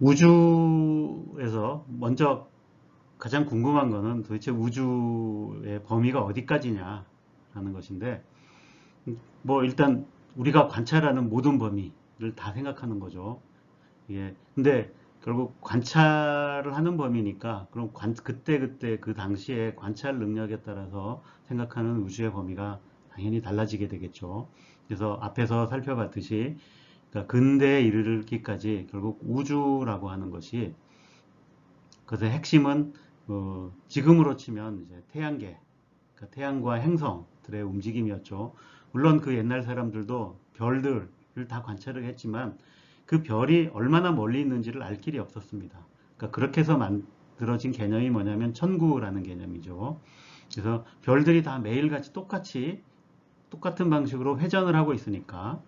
우주에서 먼저 가장 궁금한 거는 도대체 우주의 범위가 어디까지냐 하는 것인데, 뭐 일단 우리가 관찰하는 모든 범위를 다 생각하는 거죠. 예. 근데 결국 관찰을 하는 범위니까 그럼 그때 그 당시에 관찰 능력에 따라서 생각하는 우주의 범위가 당연히 달라지게 되겠죠. 그래서 앞에서 살펴봤듯이 그러니까 근대에 이르기까지 결국 우주라고 하는 것이 그것의 핵심은 지금으로 치면 이제 태양계, 그러니까 태양과 행성들의 움직임이었죠. 물론 그 옛날 사람들도 별들을 다 관찰을 했지만 그 별이 얼마나 멀리 있는지를 알 길이 없었습니다. 그러니까 그렇게 해서 만들어진 개념이 뭐냐면 천구라는 개념이죠. 그래서 별들이 다 매일같이 똑같은 방식으로 회전을 하고 있으니까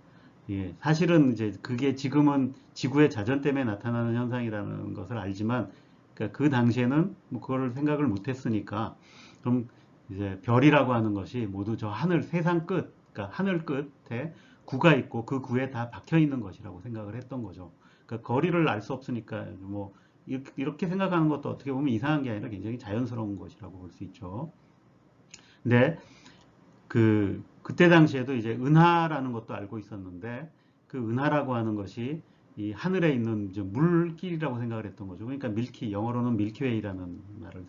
예, 사실은 이제 그게 지금은 지구의 자전 때문에 나타나는 현상이라는 것을 알지만 그러니까 그 당시에는 뭐 그걸 생각을 못했으니까 그럼 이제 별이라고 하는 것이 모두 저 하늘 세상 끝, 그러니까 하늘 끝에 구가 있고 그 구에 다 박혀 있는 것이라고 생각을 했던 거죠. 그러니까 거리를 알 수 없으니까 뭐 이렇게 생각하는 것도 어떻게 보면 이상한 게 아니라 굉장히 자연스러운 것이라고 볼 수 있죠. 근데 그때 당시에도 이제 은하라는 것도 알고 있었는데 그 은하라고 하는 것이 이 하늘에 있는 이제 물길이라고 생각을 했던 거죠. 그러니까 영어로는 밀키웨이라는 말을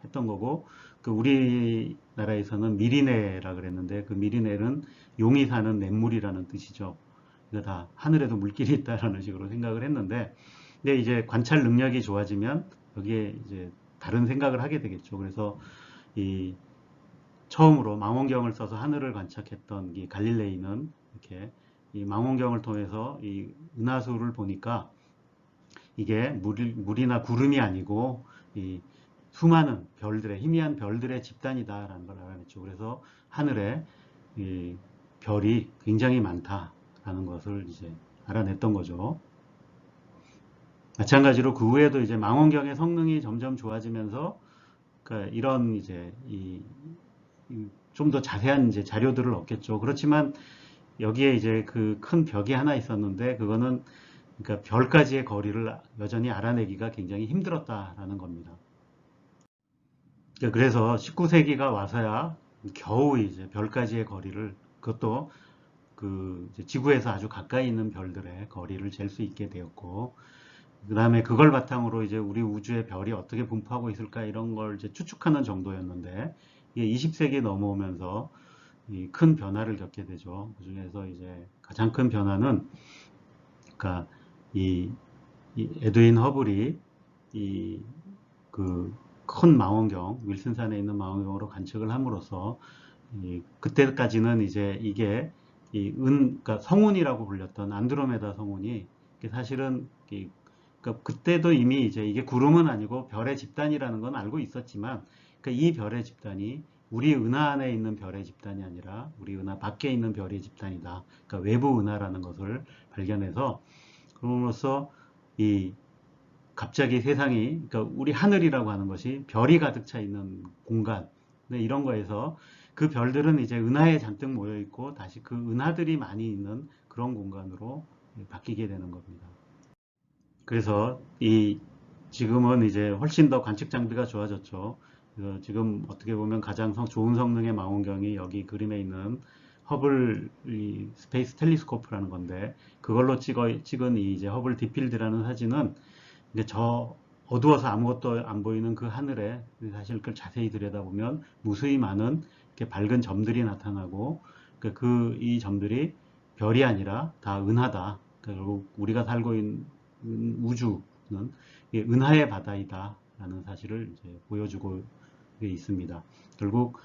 했던 거고 그 우리나라에서는 미리네라 그랬는데 그 미리네는 용이 사는 냇물이라는 뜻이죠. 이거 다 하늘에도 물길이 있다라는 식으로 생각을 했는데 근데 이제 관찰 능력이 좋아지면 여기에 이제 다른 생각을 하게 되겠죠. 그래서 이 처음으로 망원경을 써서 하늘을 관측했던 이 갈릴레이는 이렇게 이 망원경을 통해서 이 은하수를 보니까 이게 물이나 구름이 아니고 이 수많은 별들의 희미한 별들의 집단이다라는 걸 알아냈죠. 그래서 하늘에 이 별이 굉장히 많다라는 것을 이제 알아냈던 거죠. 마찬가지로 그 후에도 이제 망원경의 성능이 점점 좋아지면서 그러니까 이런 이제 좀 더 자세한 이제 자료들을 얻겠죠. 그렇지만 여기에 이제 그 큰 벽이 하나 있었는데 그거는 그러니까 별까지의 거리를 여전히 알아내기가 굉장히 힘들었다라는 겁니다. 그래서 19세기가 와서야 겨우 이제 별까지의 거리를 그것도 그 지구에서 아주 가까이 있는 별들의 거리를 잴 수 있게 되었고 그 다음에 그걸 바탕으로 이제 우리 우주의 별이 어떻게 분포하고 있을까 이런 걸 이제 추측하는 정도였는데 이게 20세기 넘어오면서 이 큰 변화를 겪게 되죠. 그 중에서 이제 가장 큰 변화는 그러니까 이, 이 에드윈 허블이 이 그 큰 망원경 윌슨산에 있는 망원경으로 관측을 함으로써 그때까지는 이제 이게 그러니까 성운이라고 불렸던 안드로메다 성운이 사실은 그러니까 그때도 이미 이제 이게 구름은 아니고 별의 집단이라는 건 알고 있었지만 그러니까 이 별의 집단이 우리 은하 안에 있는 별의 집단이 아니라 우리 은하 밖에 있는 별의 집단이다. 그러니까 외부 은하라는 것을 발견해서 그럼으로써 이 갑자기 세상이 그러니까 우리 하늘이라고 하는 것이 별이 가득 차 있는 공간 이런 거에서 그 별들은 이제 은하에 잔뜩 모여 있고 다시 그 은하들이 많이 있는 그런 공간으로 바뀌게 되는 겁니다. 그래서 지금은 이제 훨씬 더 관측 장비가 좋아졌죠. 그래서 지금 어떻게 보면 가장 좋은 성능의 망원경이 여기 그림에 있는 허블 스페이스 텔리스코프라는 건데 그걸로 찍은 이 이제 허블 디필드라는 사진은 이제 저 어두워서 아무것도 안 보이는 그 하늘에 사실 그걸 자세히 들여다보면 무수히 많은 이렇게 밝은 점들이 나타나고 이 점들이 별이 아니라 다 은하다. 결국 우리가 살고 있는 우주는 은하의 바다이다라는 사실을 이제 보여주고 있습니다. 결국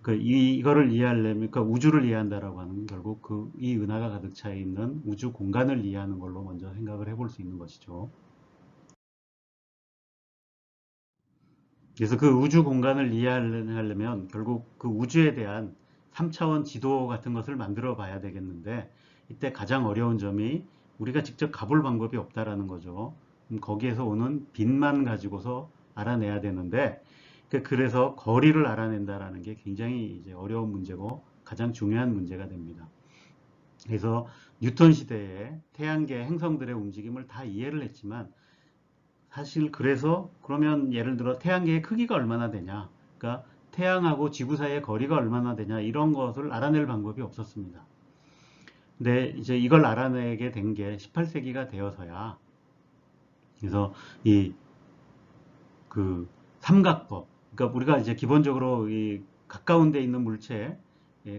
이거를 이해하려면 그러니까 우주를 이해한다라고 하는 결국 이 은하가 가득 차 있는 우주 공간을 이해하는 걸로 먼저 생각을 해볼 수 있는 것이죠. 그래서 그 우주 공간을 이해하려면 결국 그 우주에 대한 3차원 지도 같은 것을 만들어 봐야 되겠는데 이때 가장 어려운 점이 우리가 직접 가볼 방법이 없다라는 거죠. 거기에서 오는 빛만 가지고서 알아내야 되는데 그래서 거리를 알아낸다라는 게 굉장히 이제 어려운 문제고 가장 중요한 문제가 됩니다. 그래서 뉴턴 시대에 태양계 행성들의 움직임을 다 이해를 했지만 사실 그래서 그러면 예를 들어 태양계의 크기가 얼마나 되냐, 그러니까 태양하고 지구 사이의 거리가 얼마나 되냐 이런 것을 알아낼 방법이 없었습니다. 근데 이제 이걸 알아내게 된 게 18세기가 되어서야, 그래서 이 그 삼각법, 그러니까 우리가 이제 기본적으로 이 가까운 데 있는 물체에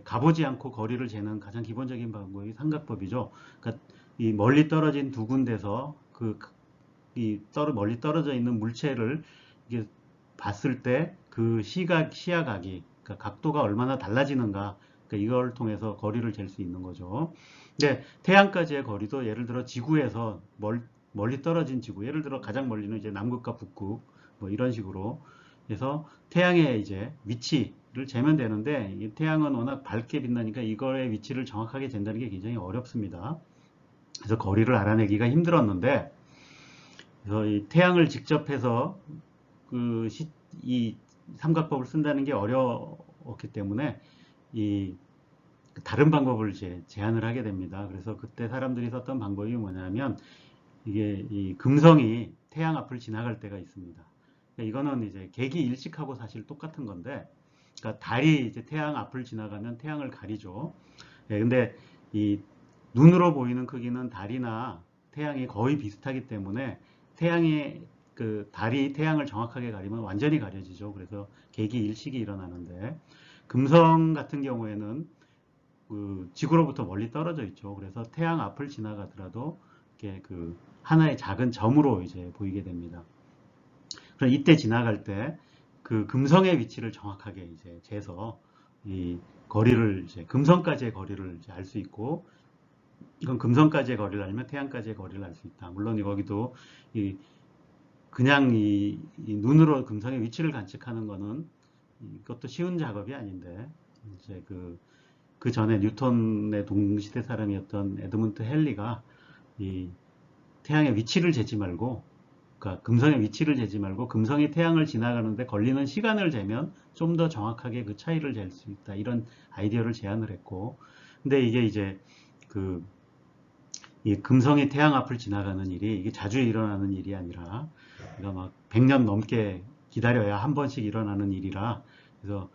가보지 않고 거리를 재는 가장 기본적인 방법이 삼각법이죠. 그러니까 이 멀리 떨어진 두 군데서 멀리 떨어져 있는 물체를 이게 봤을 때 그 시야각이, 그러니까 각도가 얼마나 달라지는가, 그러니까 이걸 통해서 거리를 잴 수 있는 거죠. 근데 태양까지의 거리도 예를 들어 지구에서 멀리 떨어진 지구, 예를 들어 가장 멀리는 이제 남극과 북극, 뭐 이런 식으로 해서 태양의 이제 위치를 재면 되는데, 이 태양은 워낙 밝게 빛나니까 이거의 위치를 정확하게 잰다는 게 굉장히 어렵습니다. 그래서 거리를 알아내기가 힘들었는데, 그래서 이 태양을 직접 해서 이 삼각법을 쓴다는 게 어려웠기 때문에 이 다른 방법을 이제 제안을 하게 됩니다. 그래서 그때 사람들이 썼던 방법이 뭐냐면, 이게 이 금성이 태양 앞을 지나갈 때가 있습니다. 그러니까 이거는 이제 계기일식하고 사실 똑같은 건데, 그러니까 달이 이제 태양 앞을 지나가면 태양을 가리죠. 근데 이 눈으로 보이는 크기는 달이나 태양이 거의 비슷하기 때문에 태양이 달이 태양을 정확하게 가리면 완전히 가려지죠. 그래서 계기일식이 일어나는데, 금성 같은 경우에는 지구로부터 멀리 떨어져 있죠. 그래서 태양 앞을 지나가더라도 이렇게 하나의 작은 점으로 이제 보이게 됩니다. 그럼 이때 지나갈 때 그 금성의 위치를 정확하게 이제 재서 이 거리를 이제 금성까지의 거리를 이제 알 수 있고, 이건 금성까지의 거리를 알면 태양까지의 거리를 알 수 있다. 물론 거기도 이 그냥 이 눈으로 금성의 위치를 관측하는 거는 이것도 쉬운 작업이 아닌데, 이제 그 전에 뉴턴의 동시대 사람이었던 에드문드 헨리가 이 태양의 위치를 재지 말고, 그러니까 금성의 위치를 재지 말고 금성이 태양을 지나가는데 걸리는 시간을 재면 좀 더 정확하게 그 차이를 잴 수 있다, 이런 아이디어를 제안을 했고, 근데 이게 이제 그 이 금성이 태양 앞을 지나가는 일이 이게 자주 일어나는 일이 아니라, 그러니까 막 100년 넘게 기다려야 한 번씩 일어나는 일이라, 그래서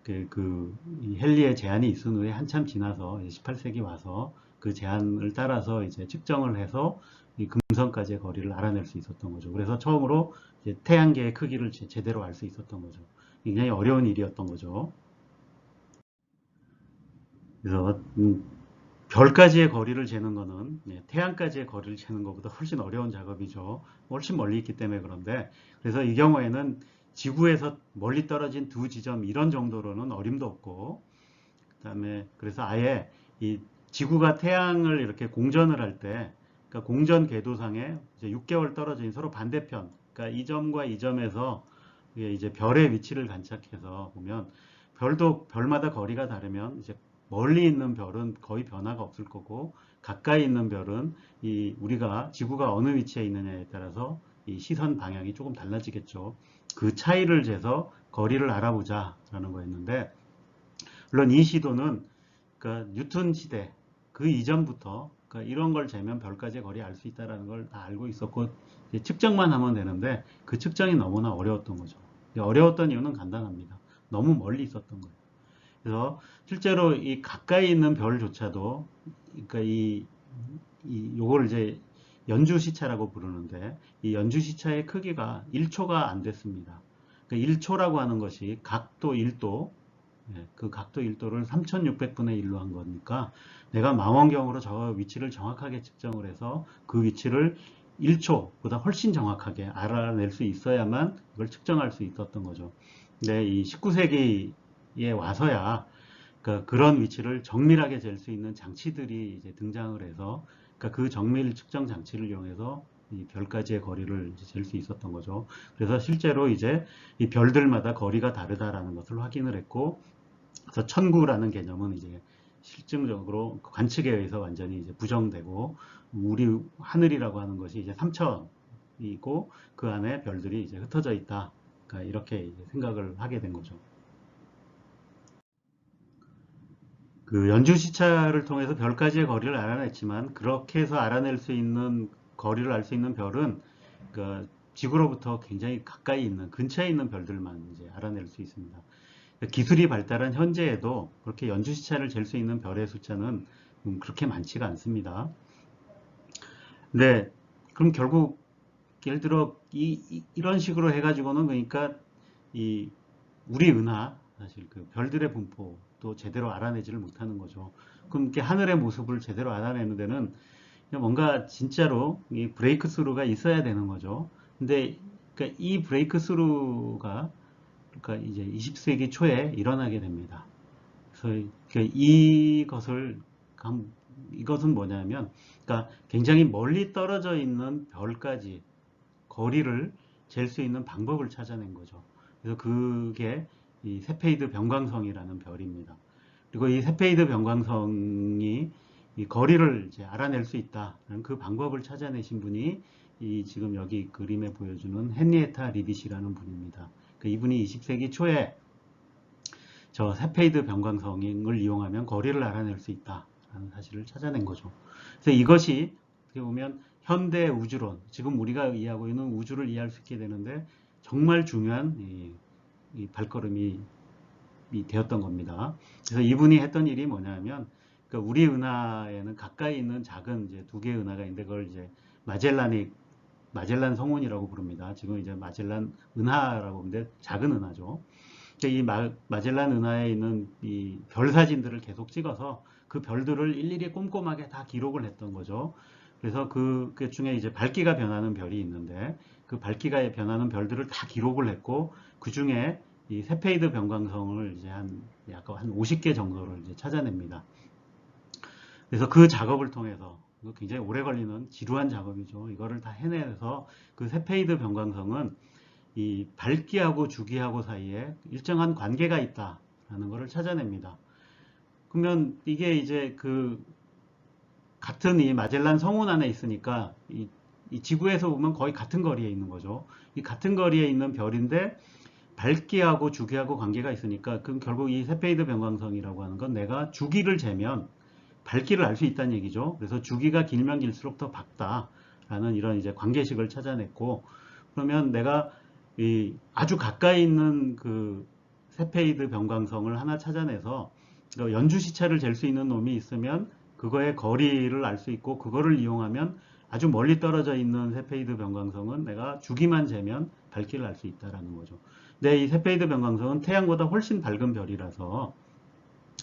이 헨리의 제안이 있은 후에 한참 지나서 18세기 와서 그 제안을 따라서 이제 측정을 해서 이 금성까지의 거리를 알아낼 수 있었던 거죠. 그래서 처음으로 이제 태양계의 크기를 제대로 알 수 있었던 거죠. 굉장히 어려운 일이었던 거죠. 그래서 별까지의 거리를 재는 거는 태양까지의 거리를 재는 것보다 훨씬 어려운 작업이죠. 훨씬 멀리 있기 때문에. 그런데 그래서 이 경우에는 지구에서 멀리 떨어진 두 지점 이런 정도로는 어림도 없고, 그다음에 그래서 아예 이 지구가 태양을 이렇게 공전을 할 때, 그러니까 공전 궤도상에 이제 6개월 떨어진 서로 반대편, 그러니까 이 점과 이 점에서 이제 별의 위치를 관측해서 보면, 별마다 거리가 다르면 이제 멀리 있는 별은 거의 변화가 없을 거고, 가까이 있는 별은 우리가 지구가 어느 위치에 있느냐에 따라서 이 시선 방향이 조금 달라지겠죠. 그 차이를 재서 거리를 알아보자라는 거였는데, 물론 이 시도는 그러니까 뉴턴 시대 그 이전부터, 그러니까 이런 걸 재면 별까지의 거리 알 수 있다는 걸 다 알고 있었고, 측정만 하면 되는데 그 측정이 너무나 어려웠던 거죠. 어려웠던 이유는 간단합니다. 너무 멀리 있었던 거예요. 그래서 실제로 이 가까이 있는 별조차도, 그러니까 요걸 이제 연주 시차라고 부르는데, 이 연주 시차의 크기가 1초가 안 됐습니다. 그러니까 1초라고 하는 것이 각도 1도, 그 각도 1도를 3600분의 1로 한 거니까, 내가 망원경으로 저 위치를 정확하게 측정을 해서 그 위치를 1초보다 훨씬 정확하게 알아낼 수 있어야만 그걸 측정할 수 있었던 거죠. 근데 이 19세기에 와서야 그러니까 그런 위치를 정밀하게 잴 수 있는 장치들이 이제 등장을 해서, 그러니까 그 정밀 측정 장치를 이용해서 이 별까지의 거리를 잴 수 있었던 거죠. 그래서 실제로 이제 이 별들마다 거리가 다르다라는 것을 확인을 했고, 그래서 천구라는 개념은 이제 실증적으로 관측에 의해서 완전히 이제 부정되고, 우리 하늘이라고 하는 것이 이제 삼천이고 그 안에 별들이 이제 흩어져 있다. 그러니까 이렇게 이제 생각을 하게 된 거죠. 그 연주 시차를 통해서 별까지의 거리를 알아냈지만 그렇게 해서 알아낼 수 있는 거리를 알 수 있는 별은 그 지구로부터 굉장히 가까이 있는 근처에 있는 별들만 이제 알아낼 수 있습니다. 기술이 발달한 현재에도 그렇게 연주 시차를 잴 수 있는 별의 숫자는 그렇게 많지가 않습니다. 네, 그럼 결국 예를 들어 이런 식으로 해가지고는 그러니까 이 우리 은하 사실 그 별들의 분포도 제대로 알아내지를 못하는 거죠. 그럼 이렇게 하늘의 모습을 제대로 알아내는 데는 뭔가 진짜로 이 브레이크 스루가 있어야 되는 거죠. 근데 그러니까 이 브레이크 스루가 그러니까 이제 20세기 초에 일어나게 됩니다. 그래서 이것은 뭐냐면, 그러니까 굉장히 멀리 떨어져 있는 별까지 거리를 잴 수 있는 방법을 찾아낸 거죠. 그래서 그게 이 세페이드 변광성이라는 별입니다. 그리고 이 세페이드 변광성이 이 거리를 이제 알아낼 수 있다는 그 방법을 찾아내신 분이 이 지금 여기 그림에 보여주는 헨리에타 리빗이라는 분입니다. 이분이 20세기 초에 저 세페이드 변광성을 이용하면 거리를 알아낼 수 있다라는 사실을 찾아낸 거죠. 그래서 이것이 어떻게 보면 현대 우주론, 지금 우리가 이해하고 있는 우주를 이해할 수 있게 되는데 정말 중요한 이 발걸음이 되었던 겁니다. 그래서 이분이 했던 일이 뭐냐면 그러니까 우리 은하에는 가까이 있는 작은 이제 두 개의 은하가 있는데 그걸 이제 마젤란 성운이라고 부릅니다. 지금 이제 마젤란 은하라고 하는데 작은 은하죠. 이 마젤란 은하에 있는 이 별 사진들을 계속 찍어서 그 별들을 일일이 꼼꼼하게 다 기록을 했던 거죠. 그래서 그 중에 이제 밝기가 변하는 별이 있는데 그 밝기가 변하는 별들을 다 기록을 했고 그 중에 이 세페이드 변광성을 이제 약간 한 50개 정도를 이제 찾아냅니다. 그래서 그 작업을 통해서 굉장히 오래 걸리는 지루한 작업이죠. 이거를 다 해내서 그 세페이드 변광성은 이 밝기하고 주기하고 사이에 일정한 관계가 있다라는 것을 찾아냅니다. 그러면 이게 이제 그 같은 이 마젤란 성운 안에 있으니까 이 지구에서 보면 거의 같은 거리에 있는 거죠. 이 같은 거리에 있는 별인데 밝기하고 주기하고 관계가 있으니까 그럼 결국 이 세페이드 변광성이라고 하는 건 내가 주기를 재면 밝기를 알 수 있다는 얘기죠. 그래서 주기가 길면 길수록 더 밝다라는 이런 이제 관계식을 찾아냈고 그러면 내가 이 아주 가까이 있는 그 세페이드 변광성을 하나 찾아내서 연주 시차를 잴 수 있는 놈이 있으면 그거의 거리를 알 수 있고 그거를 이용하면 아주 멀리 떨어져 있는 세페이드 변광성은 내가 주기만 재면 밝기를 알 수 있다라는 거죠. 근데 이 세페이드 변광성은 태양보다 훨씬 밝은 별이라서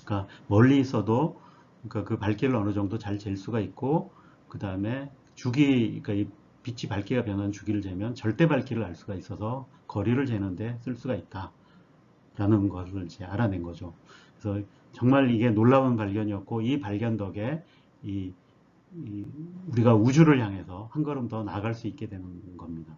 그러니까 멀리 있어도 그러니까 그 밝기를 어느 정도 잘 잴 수가 있고 그 다음에 그러니까 이 빛이 밝기가 변하는 주기를 재면 절대 밝기를 알 수가 있어서 거리를 재는데 쓸 수가 있다라는 것을 이제 알아낸 거죠. 그래서 정말 이게 놀라운 발견이었고 이 발견 덕에 우리가 우주를 향해서 한 걸음 더 나아갈 수 있게 되는 겁니다.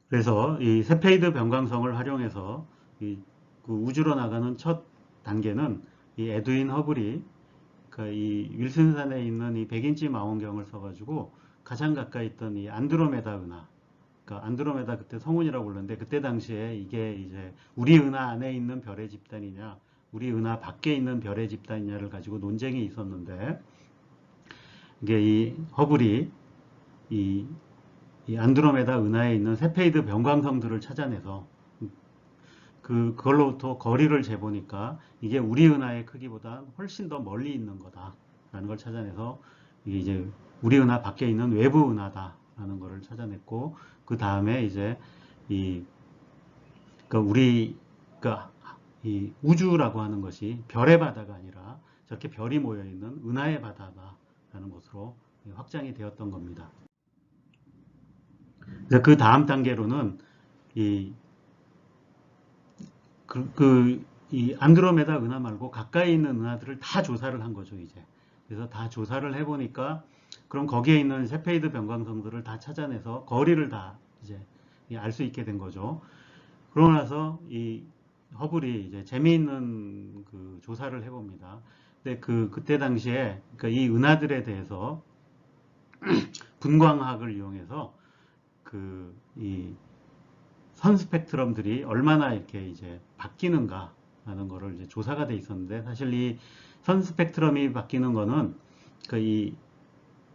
그래서 이 세페이드 변광성을 활용해서 그 우주로 나가는 첫 단계는 이 에드윈 허블이 그러니까 이 윌슨산에 있는 이 100인치 망원경을 써가지고 가장 가까이 있던 이 안드로메다 은하, 그러니까 안드로메다 그때 성운이라고 불렀는데 그때 당시에 이게 이제 우리 은하 안에 있는 별의 집단이냐, 우리 은하 밖에 있는 별의 집단이냐를 가지고 논쟁이 있었는데 이게 이 허블이 이, 이 안드로메다 은하에 있는 세페이드 변광성들을 찾아내서 그걸로부터 거리를 재보니까 이게 우리 은하의 크기보다 훨씬 더 멀리 있는 거다라는 걸 찾아내서 이게 이제 우리 은하 밖에 있는 외부 은하다라는 것을 찾아냈고 그 다음에 이제 그러니까 이 우주라고 하는 것이 별의 바다가 아니라 저렇게 별이 모여 있는 은하의 바다다라는 것으로 확장이 되었던 겁니다. 그 다음 단계로는 이 이 안드로메다 은하 말고 가까이 있는 은하들을 다 조사를 한 거죠, 이제. 그래서 다 조사를 해보니까, 그럼 거기에 있는 세페이드 변광성들을 다 찾아내서 거리를 다 이제 알 수 있게 된 거죠. 그러고 나서 이 허블이 이제 재미있는 그 조사를 해봅니다. 근데 그때 당시에 그러니까 이 은하들에 대해서 분광학을 이용해서 이 선 스펙트럼들이 얼마나 이렇게 이제 바뀌는가 하는 거를 이제 조사가 돼 있었는데, 사실 이 선 스펙트럼이 바뀌는 거는 그 이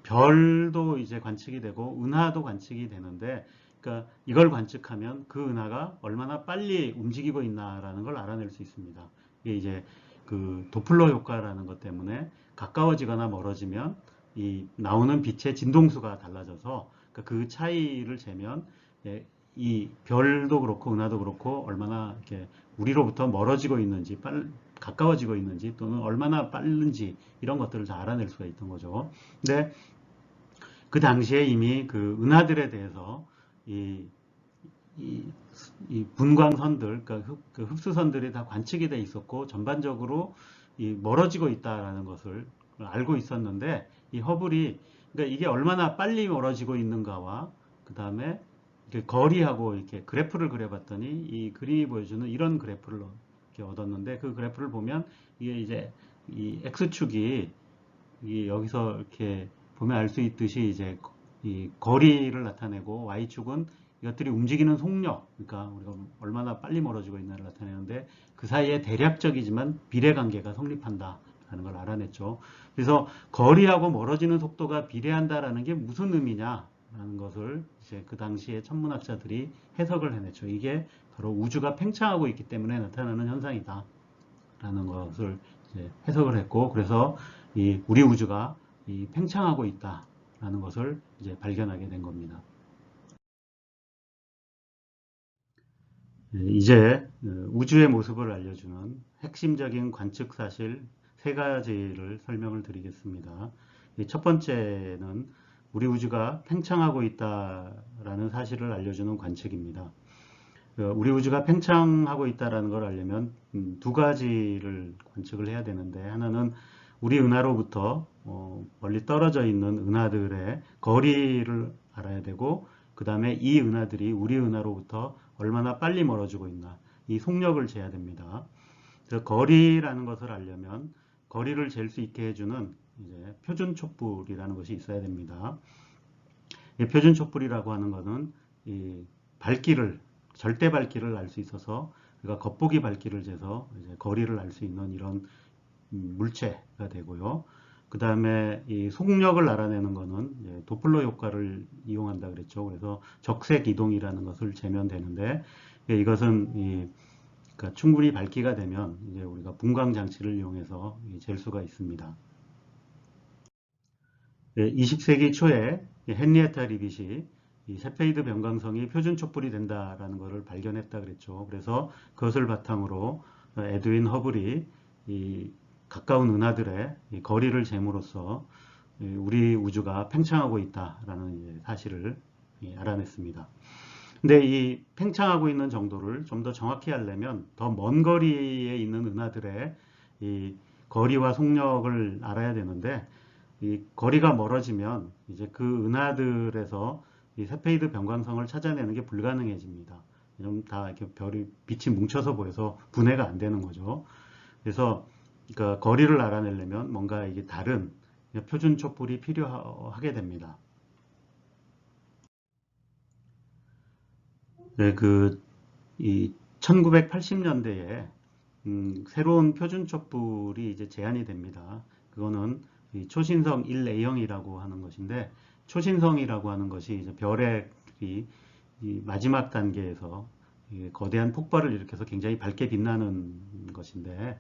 별도 이제 관측이 되고 은하도 관측이 되는데, 그러니까 이걸 관측하면 그 은하가 얼마나 빨리 움직이고 있나라는 걸 알아낼 수 있습니다. 이게 이제 그 도플러 효과라는 것 때문에 가까워지거나 멀어지면 이 나오는 빛의 진동수가 달라져서 그 차이를 재면, 예, 이 별도 그렇고 은하도 그렇고 얼마나 이렇게 우리로부터 멀어지고 있는지, 가까워지고 있는지, 또는 얼마나 빠른지, 이런 것들을 다 알아낼 수가 있던 거죠. 근데 그 당시에 이미 그 은하들에 대해서 이, 이, 이 분광선들, 그러니까 그 흡수선들이 다 관측이 돼 있었고, 전반적으로 이 멀어지고 있다라는 것을 알고 있었는데, 이 허블이, 그러니까 이게 얼마나 빨리 멀어지고 있는가와 그 다음에 거리하고 이렇게 그래프를 그려봤더니 이 그림이 보여주는 이런 그래프를 이렇게 얻었는데, 그 그래프를 보면 이게 이제 이 x축이 여기서 이렇게 보면 알 수 있듯이 이제 이 거리를 나타내고, y축은 이것들이 움직이는 속력, 그러니까 우리가 얼마나 빨리 멀어지고 있나를 나타내는데, 그 사이에 대략적이지만 비례관계가 성립한다라는 걸 알아냈죠. 그래서 거리하고 멀어지는 속도가 비례한다라는 게 무슨 의미냐라는 것을 이제 그 당시에 천문학자들이 해석을 해냈죠. 이게 바로 우주가 팽창하고 있기 때문에 나타나는 현상이다라는 것을 이제 해석을 했고, 그래서 이 우리 우주가 이 팽창하고 있다라는 것을 이제 발견하게 된 겁니다. 이제 우주의 모습을 알려주는 핵심적인 관측 사실 세 가지를 설명을 드리겠습니다. 첫 번째는 우리 우주가 팽창하고 있다라는 사실을 알려주는 관측입니다. 우리 우주가 팽창하고 있다는 걸 알려면 두 가지를 관측을 해야 되는데, 하나는 우리 은하로부터 멀리 떨어져 있는 은하들의 거리를 알아야 되고, 그 다음에 이 은하들이 우리 은하로부터 얼마나 빨리 멀어지고 있나, 이 속력을 재야 됩니다. 그래서 거리라는 것을 알려면 거리를 잴 수 있게 해주는 이제 표준 촛불이라는 것이 있어야 됩니다. 이 표준 촛불이라고 하는 것은 이 밝기를, 절대 밝기를 알 수 있어서, 그러니까 겉보기 밝기를 재서 이제 거리를 알 수 있는 이런 물체가 되고요. 그 다음에 이 속력을 알아내는 것은 도플러 효과를 이용한다 그랬죠. 그래서 적색 이동이라는 것을 재면 되는데, 이것은 그러니까 충분히 밝기가 되면 이제 우리가 분광 장치를 이용해서 잴 수가 있습니다. 20세기 초에 헨리에타 리빗이 이 세페이드 변광성이 표준 촛불이 된다라는 것을 발견했다 그랬죠. 그래서 그것을 바탕으로 에드윈 허블이 이 가까운 은하들의 거리를 잴으로써 우리 우주가 팽창하고 있다라는 사실을 알아냈습니다. 근데 이 팽창하고 있는 정도를 좀 더 정확히 하려면 더 먼 거리에 있는 은하들의 이 거리와 속력을 알아야 되는데, 이 거리가 멀어지면 이제 그 은하들에서 이 세페이드 변광성을 찾아내는 게 불가능해집니다. 왜냐면 다 이렇게 별이 빛이 뭉쳐서 보여서 분해가 안 되는 거죠. 그래서 그러니까 거리를 알아내려면 뭔가 이게 다른 표준 촛불이 필요하게 됩니다. 네, 이 1980년대에 새로운 표준 촛불이 이제 제안이 됩니다. 그거는 이 초신성 1A형이라고 하는 것인데, 초신성이라고 하는 것이 이제 별의 이 마지막 단계에서 거대한 폭발을 일으켜서 굉장히 밝게 빛나는 것인데,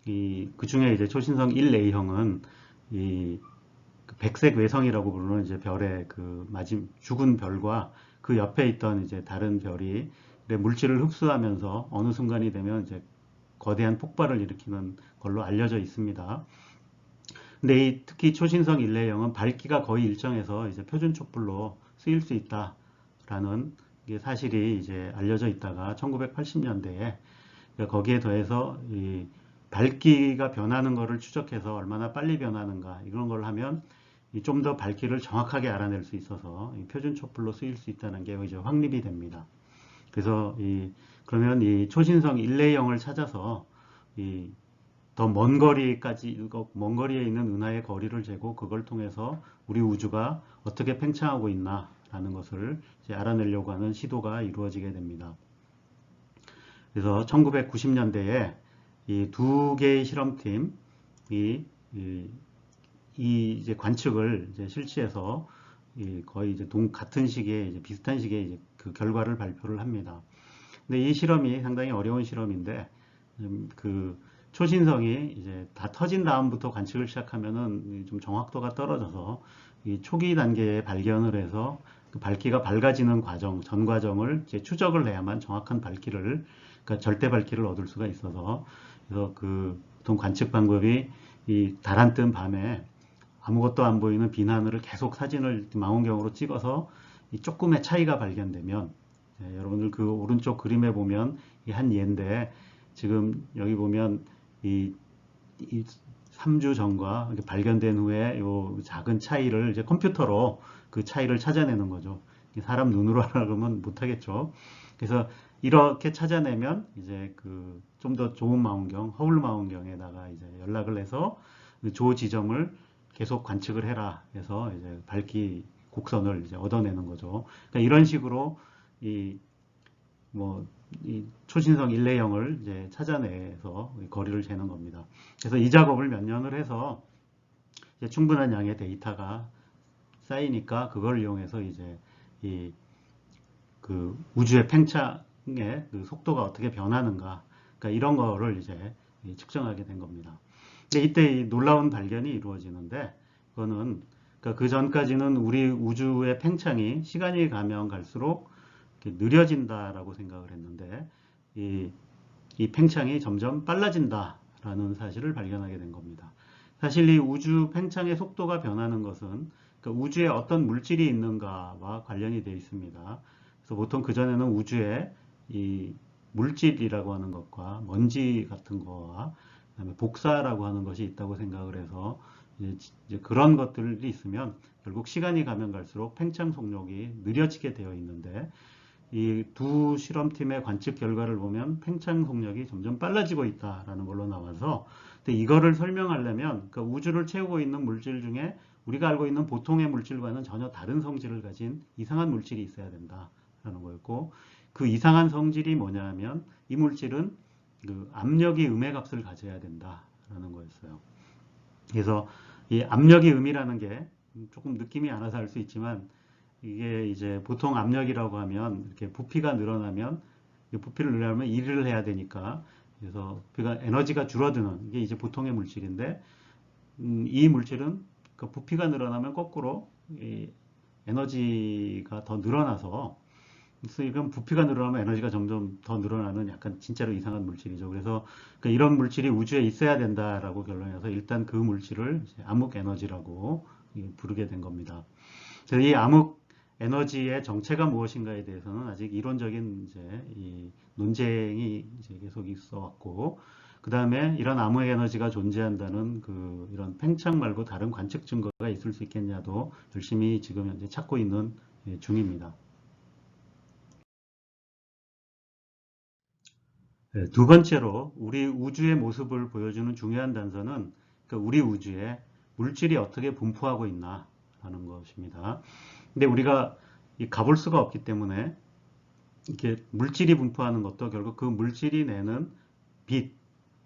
그 중에 이제 초신성 1A형은 그 백색 외성이라고 부르는 이제 별의 죽은 별과 그 옆에 있던 이제 다른 별이 물질을 흡수하면서 어느 순간이 되면 이제 거대한 폭발을 일으키는 걸로 알려져 있습니다. 근데 특히 초신성 1A형은 밝기가 거의 일정해서 이제 표준 촛불로 쓰일 수 있다라는 사실이 이제 알려져 있다가 1980년대에 거기에 더해서 이 밝기가 변하는 것을 추적해서 얼마나 빨리 변하는가, 이런 걸 하면 좀 더 밝기를 정확하게 알아낼 수 있어서 표준 촛불로 쓰일 수 있다는 게 이제 확립이 됩니다. 그래서 그러면 이 초신성 1A형을 찾아서 더 먼 거리까지, 먼 거리에 있는 은하의 거리를 재고 그걸 통해서 우리 우주가 어떻게 팽창하고 있나 라는 것을 이제 알아내려고 하는 시도가 이루어지게 됩니다. 그래서 1990년대에 이 두 개의 실험팀이 이제 관측을 이제 실시해서 거의 이제 같은 시기에 이제 비슷한 시기에 이제 그 결과를 발표를 합니다. 근데 이 실험이 상당히 어려운 실험인데 그 초신성이 이제 다 터진 다음부터 관측을 시작하면은 좀 정확도가 떨어져서 이 초기 단계에 발견을 해서 그 밝기가 밝아지는 과정, 전 과정을 이제 추적을 해야만 정확한 밝기를, 그러니까 절대 밝기를 얻을 수가 있어서, 그래서 그 보통 관측 방법이 이 달 안 뜬 밤에 아무것도 안 보이는 빈 하늘을 계속 사진을 망원경으로 찍어서 이 조금의 차이가 발견되면, 여러분들 그 오른쪽 그림에 보면 이 한 예인데, 지금 여기 보면 이 3주 전과 이렇게 발견된 후에 요 작은 차이를 이제 컴퓨터로 그 차이를 찾아내는 거죠. 사람 눈으로 하라고 하면 못하겠죠. 그래서 이렇게 찾아내면 이제 그 좀 더 좋은 망원경, 허블 망원경에다가 이제 연락을 해서 그 조 지점을 계속 관측을 해라 해서 이제 밝기 곡선을 이제 얻어내는 거죠. 그러니까 이런 식으로 이 이 초신성 1내형을 이제 찾아내서 거리를 재는 겁니다. 그래서 이 작업을 몇 년을 해서 이제 충분한 양의 데이터가 쌓이니까 그걸 이용해서 이제 이 그 우주의 팽창의 그 속도가 어떻게 변하는가, 그러니까 이런 거를 이제 측정하게 된 겁니다. 근데 이때 이 놀라운 발견이 이루어지는데, 그거는 그러니까 그 전까지는 우리 우주의 팽창이 시간이 가면 갈수록 느려진다라고 생각을 했는데, 이 팽창이 점점 빨라진다라는 사실을 발견하게 된 겁니다. 사실 이 우주 팽창의 속도가 변하는 것은 그러니까 우주에 어떤 물질이 있는가와 관련이 되어 있습니다. 그래서 보통 그전에는 우주에 이 물질이라고 하는 것과 먼지 같은 거와 그다음에 복사라고 하는 것이 있다고 생각을 해서 이제 그런 것들이 있으면 결국 시간이 가면 갈수록 팽창 속력이 느려지게 되어 있는데, 이 두 실험팀의 관측 결과를 보면 팽창 속력이 점점 빨라지고 있다라는 걸로 나와서, 근데 이거를 설명하려면 그러니까 우주를 채우고 있는 물질 중에 우리가 알고 있는 보통의 물질과는 전혀 다른 성질을 가진 이상한 물질이 있어야 된다라는 거였고, 그 이상한 성질이 뭐냐면 이 물질은 그 압력이 음의 값을 가져야 된다라는 거였어요. 그래서 이 압력이 음이라는 게 조금 느낌이 안 와서 알 수 있지만, 이게 이제 보통 압력이라고 하면 이렇게 부피가 늘어나면 부피를 늘려면 일을 해야 되니까, 그래서 부피가 에너지가 줄어드는 이게 이제 보통의 물질인데, 이 물질은 그 부피가 늘어나면 거꾸로 이 에너지가 더 늘어나서, 그럼 부피가 늘어나면 에너지가 점점 더 늘어나는 약간 진짜로 이상한 물질이죠. 그래서 이런 물질이 우주에 있어야 된다라고 결론해서 일단 그 물질을 암흑 에너지라고 부르게 된 겁니다. 그래서 이 암흑 에너지의 정체가 무엇인가에 대해서는 아직 이론적인 이제 이 논쟁이 이제 계속 있어 왔고, 그 다음에 이런 암흑 에너지가 존재한다는 그 이런 팽창 말고 다른 관측 증거가 있을 수 있겠냐도 열심히 지금 현재 찾고 있는 중입니다. 두 번째로 우리 우주의 모습을 보여주는 중요한 단서는 그 우리 우주에 물질이 어떻게 분포하고 있나라는 것입니다. 근데 우리가 가볼 수가 없기 때문에 이렇게 물질이 분포하는 것도 결국 그 물질이 내는 빛,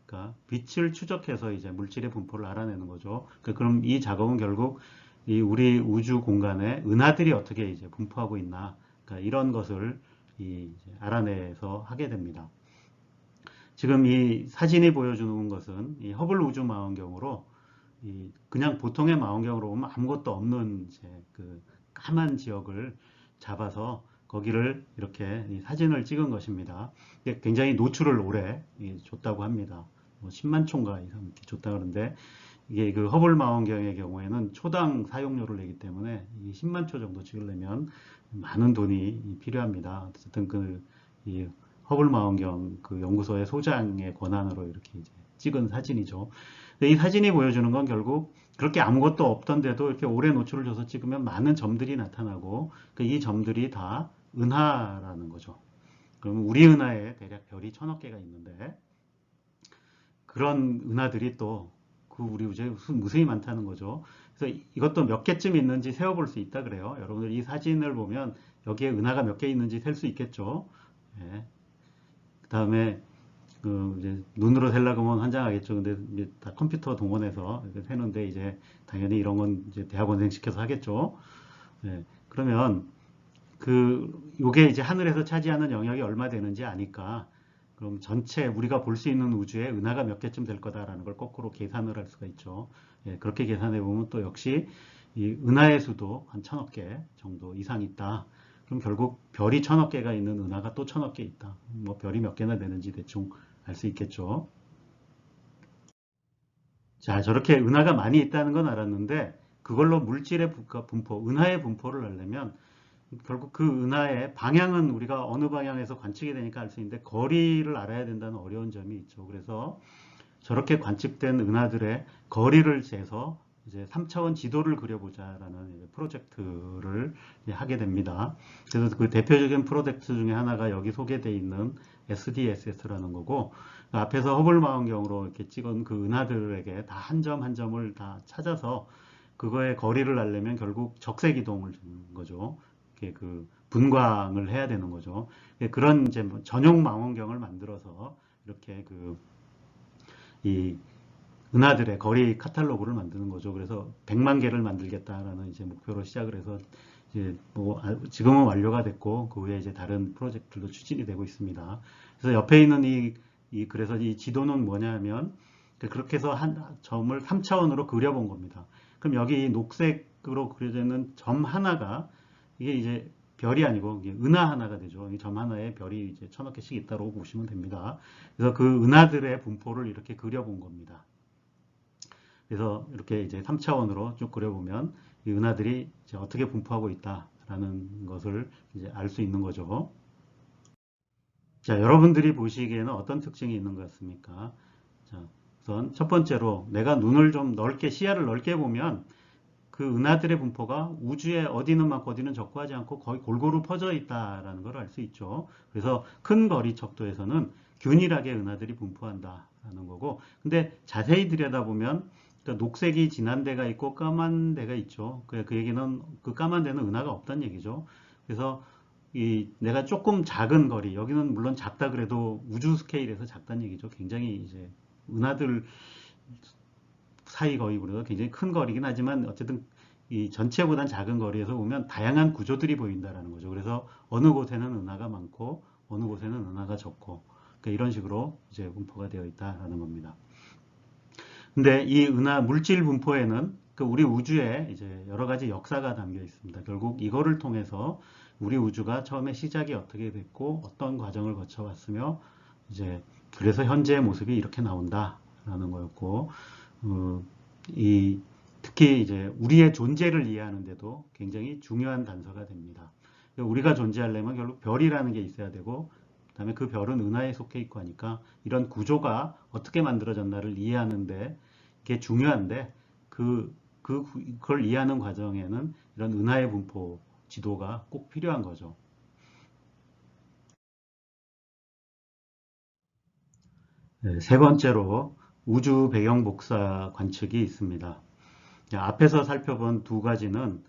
그러니까 빛을 추적해서 이제 물질의 분포를 알아내는 거죠. 그럼 이 작업은 결국 이 우리 우주 공간에 은하들이 어떻게 이제 분포하고 있나, 그러니까 이런 것을 이제 알아내서 하게 됩니다. 지금 이 사진이 보여주는 것은 이 허블 우주 망원경으로 그냥 보통의 망원경으로 보면 아무것도 없는 이제 그 까만 지역을 잡아서 거기를 이렇게 사진을 찍은 것입니다. 굉장히 노출을 오래 줬다고 합니다. 뭐 10만 초인가 이상 줬다 그러는데, 이게 그 허블 망원경의 경우에는 초당 사용료를 내기 때문에 이 10만 초 정도 찍으려면 많은 돈이 필요합니다. 어쨌든 이 허블 망원경 그 연구소의 소장의 권한으로 이렇게 이제 찍은 사진이죠. 이 사진이 보여주는 건 결국 그렇게 아무것도 없던데도 이렇게 오래 노출을 줘서 찍으면 많은 점들이 나타나고, 이 점들이 다 은하라는 거죠. 그럼 우리 은하에 대략 별이 1000억 개가 있는데, 그런 은하들이 또 그 우리 우주에 무수히 많다는 거죠. 그래서 이것도 몇 개쯤 있는지 세어볼 수 있다 그래요. 여러분들 이 사진을 보면 여기에 은하가 몇 개 있는지 셀 수 있겠죠. 예. 그 다음에 그 이제 눈으로 세려고 하면 환장하겠죠. 근데 이제 다 컴퓨터 동원해서 이렇게 세는데 이제 당연히 이런 건 이제 대학원생 시켜서 하겠죠. 예. 그러면 요게 이제 하늘에서 차지하는 영역이 얼마 되는지 아니까 그럼 전체 우리가 볼 수 있는 우주에 은하가 몇 개쯤 될 거다라는 걸 거꾸로 계산을 할 수가 있죠. 예, 그렇게 계산해 보면 또 역시 이 은하의 수도 한 1000억 개 정도 이상 있다. 그럼 결국 별이 1000억 개가 있는 은하가 또 1000억 개 있다. 뭐 별이 몇 개나 되는지 대충 알 수 있겠죠. 자, 저렇게 은하가 많이 있다는 건 알았는데 그걸로 물질의 분포, 은하의 분포를 알려면 결국 그 은하의 방향은 우리가 어느 방향에서 관측이 되니까 알 수 있는데 거리를 알아야 된다는 어려운 점이 있죠. 그래서 저렇게 관측된 은하들의 거리를 재서 이제 3차원 지도를 그려보자라는 프로젝트를 하게 됩니다. 그래서 그 대표적인 프로젝트 중에 하나가 여기 소개되어 있는 SDSS라는 거고, 그 앞에서 허블 망원경으로 이렇게 찍은 그 은하들에게 다 한 점 한 점을 다 찾아서 그거의 거리를 알려면 결국 적색 이동을 주는 거죠. 이렇게 그 분광을 해야 되는 거죠. 그런 이제 전용 망원경을 만들어서 이렇게 이 은하들의 거리 카탈로그를 만드는 거죠. 그래서 100만 개를 만들겠다라는 이제 목표로 시작을 해서 이제 뭐 지금은 완료가 됐고 그 후에 이제 다른 프로젝트도 추진이 되고 있습니다. 그래서 옆에 있는 그래서 이 지도는 뭐냐면 그렇게 해서 한 점을 3차원으로 그려본 겁니다. 그럼 여기 이 녹색으로 그려져 있는 점 하나가 이게 이제 별이 아니고 이게 은하 하나가 되죠. 이 점 하나에 별이 이제 1000억 개씩 있다고 보시면 됩니다. 그래서 그 은하들의 분포를 이렇게 그려본 겁니다. 그래서 이렇게 이제 3차원으로 쭉 그려보면 이 은하들이 이제 어떻게 분포하고 있다라는 것을 이제 알 수 있는 거죠. 자, 여러분들이 보시기에는 어떤 특징이 있는 것 같습니까? 자, 우선 첫 번째로 내가 눈을 좀 넓게, 시야를 넓게 보면 그 은하들의 분포가 우주에 어디는 많고 어디는 적고 하지 않고 거의 골고루 퍼져 있다라는 걸 알 수 있죠. 그래서 큰 거리 척도에서는 균일하게 은하들이 분포한다라는 거고, 근데 자세히 들여다보면 그러니까 녹색이 진한 데가 있고 까만 데가 있죠. 그 얘기는 그 까만 데는 은하가 없다는 얘기죠. 그래서 내가 조금 작은 거리, 여기는 물론 작다 그래도 우주 스케일에서 작다는 얘기죠. 굉장히 이제 은하들 사이 거리보다 굉장히 큰 거리긴 하지만 어쨌든 이 전체보단 작은 거리에서 보면 다양한 구조들이 보인다라는 거죠. 그래서 어느 곳에는 은하가 많고 어느 곳에는 은하가 적고 그러니까 이런 식으로 이제 분포가 되어 있다라는 겁니다. 근데 이 은하 물질 분포에는 그 우리 우주에 이제 여러 가지 역사가 담겨 있습니다. 결국 이거를 통해서 우리 우주가 처음에 시작이 어떻게 됐고 어떤 과정을 거쳐왔으며 이제 그래서 현재의 모습이 이렇게 나온다라는 거였고 특히 이제 우리의 존재를 이해하는데도 굉장히 중요한 단서가 됩니다. 우리가 존재하려면 결국 별이라는 게 있어야 되고 그다음에 그 별은 은하에 속해 있고 하니까 이런 구조가 어떻게 만들어졌나를 이해하는데 그게 중요한데 그걸 이해하는 과정에는 이런 은하의 분포 지도가 꼭 필요한 거죠. 네, 세 번째로 우주 배경 복사 관측이 있습니다. 앞에서 살펴본 두 가지는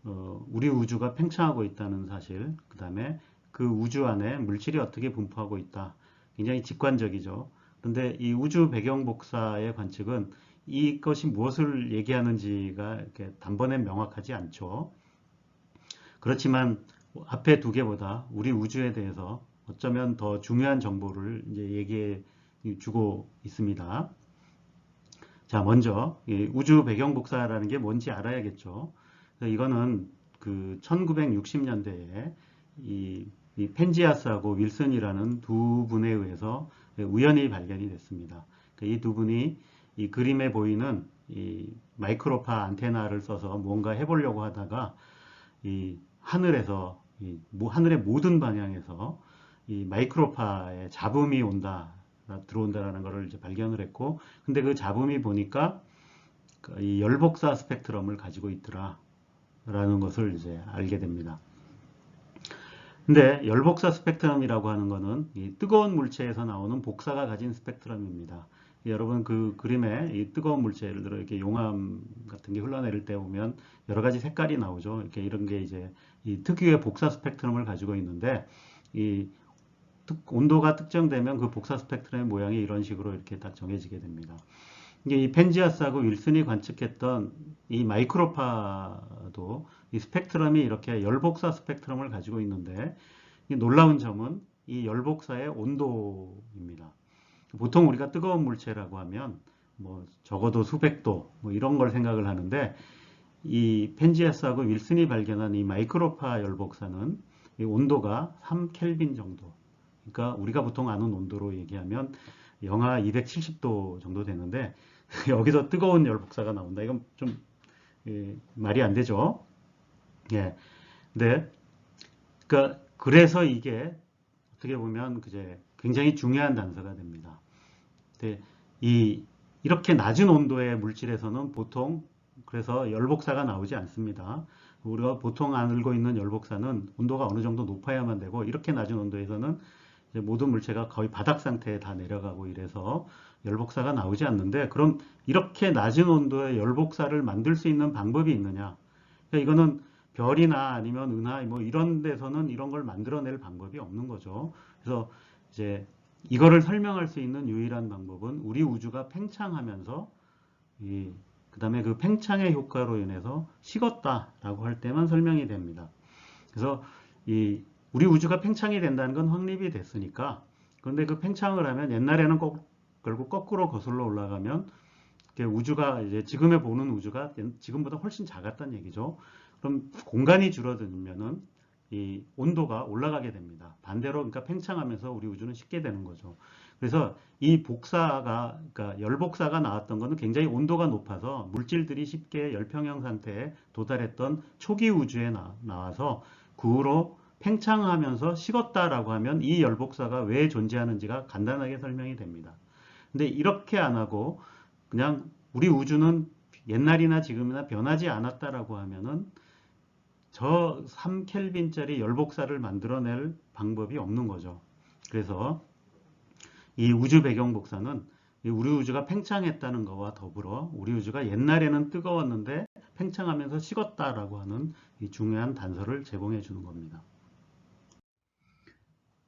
우리 우주가 팽창하고 있다는 사실, 그 다음에 그 우주 안에 물질이 어떻게 분포하고 있다. 굉장히 직관적이죠. 그런데 이 우주 배경 복사의 관측은 이것이 무엇을 얘기하는지가 이렇게 단번에 명확하지 않죠. 그렇지만 앞에 두 개보다 우리 우주에 대해서 어쩌면 더 중요한 정보를 이제 얘기해 주고 있습니다. 자, 먼저 우주 배경 복사라는 게 뭔지 알아야겠죠. 이거는 그 1960년대에 이 펜지아스하고 윌슨이라는 두 분에 의해서 우연히 발견이 됐습니다. 이 두 분이 이 그림에 보이는 이 마이크로파 안테나를 써서 뭔가 해보려고 하다가 이 하늘에서 하늘의 모든 방향에서 이 마이크로파의 잡음이 들어온다라는 것을 이제 발견을 했고, 근데 그 잡음이 보니까 이 열복사 스펙트럼을 가지고 있더라라는 것을 이제 알게 됩니다. 근데 열복사 스펙트럼이라고 하는 것은 이 뜨거운 물체에서 나오는 복사가 가진 스펙트럼입니다. 여러분 그 그림에 이 뜨거운 물체, 예를 들어 이렇게 용암 같은 게 흘러내릴 때 보면 여러 가지 색깔이 나오죠. 이렇게 이런 게 이제 이 특유의 복사 스펙트럼을 가지고 있는데, 이 온도가 특정되면 그 복사 스펙트럼의 모양이 이런 식으로 이렇게 딱 정해지게 됩니다. 이게 이 펜지아스하고 윌슨이 관측했던 이 마이크로파도 이 스펙트럼이 이렇게 열복사 스펙트럼을 가지고 있는데, 이 놀라운 점은 이 열복사의 온도입니다. 보통 우리가 뜨거운 물체라고 하면 뭐 적어도 수백 도 뭐 이런 걸 생각을 하는데, 이 펜지아스하고 윌슨이 발견한 이 마이크로파 열복사는 이 온도가 3켈빈 정도. 그러니까 우리가 보통 아는 온도로 얘기하면 영하 270도 정도 되는데 여기서 뜨거운 열복사가 나온다. 이건 좀 말이 안 되죠. 예. 네. 그러니까 그래서 이게 어떻게 보면 그제 굉장히 중요한 단서가 됩니다. 근데 이렇게 낮은 온도의 물질에서는 보통 그래서 열복사가 나오지 않습니다. 우리가 보통 알고 있는 열복사는 온도가 어느 정도 높아야만 되고, 이렇게 낮은 온도에서는 이제 모든 물체가 거의 바닥 상태에 다 내려가고 이래서 열복사가 나오지 않는데, 그럼 이렇게 낮은 온도의 열복사를 만들 수 있는 방법이 있느냐? 그러니까 이거는 별이나 아니면 은하 뭐 이런 데서는 이런 걸 만들어낼 방법이 없는 거죠. 그래서 이제 이거를 설명할 수 있는 유일한 방법은 우리 우주가 팽창하면서 그다음에 그 팽창의 효과로 인해서 식었다라고 할 때만 설명이 됩니다. 그래서 우리 우주가 팽창이 된다는 건 확립이 됐으니까, 그런데 그 팽창을 하면 옛날에는 결국 거꾸로 거슬러 올라가면 우주가 이제 지금에 보는 우주가 지금보다 훨씬 작았다는 얘기죠. 그럼 공간이 줄어들면은 이 온도가 올라가게 됩니다. 반대로 그러니까 팽창하면서 우리 우주는 식게 되는 거죠. 그래서 이 복사가, 그러니까 열복사가 나왔던 거는 굉장히 온도가 높아서 물질들이 쉽게 열평형 상태에 도달했던 초기 우주에 나와서 그 후로 팽창하면서 식었다라고 하면 이 열복사가 왜 존재하는지가 간단하게 설명이 됩니다. 근데 이렇게 안 하고 그냥 우리 우주는 옛날이나 지금이나 변하지 않았다라고 하면은 저 3켈빈짜리 열복사를 만들어낼 방법이 없는 거죠. 그래서 이 우주 배경 복사는 우리 우주가 팽창했다는 것과 더불어 우리 우주가 옛날에는 뜨거웠는데 팽창하면서 식었다라고 하는 이 중요한 단서를 제공해 주는 겁니다.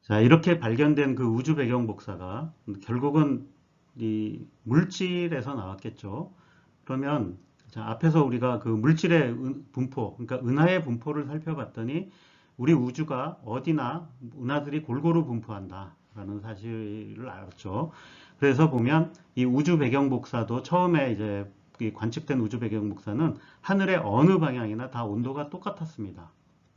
자, 이렇게 발견된 그 우주 배경 복사가 결국은 이 물질에서 나왔겠죠. 그러면 자, 앞에서 우리가 그 물질의 분포, 그러니까 은하의 분포를 살펴봤더니 우리 우주가 어디나 은하들이 골고루 분포한다라는 사실을 알았죠. 그래서 보면 이 우주 배경 복사도 처음에 이제 관측된 우주 배경 복사는 하늘의 어느 방향이나 다 온도가 똑같았습니다.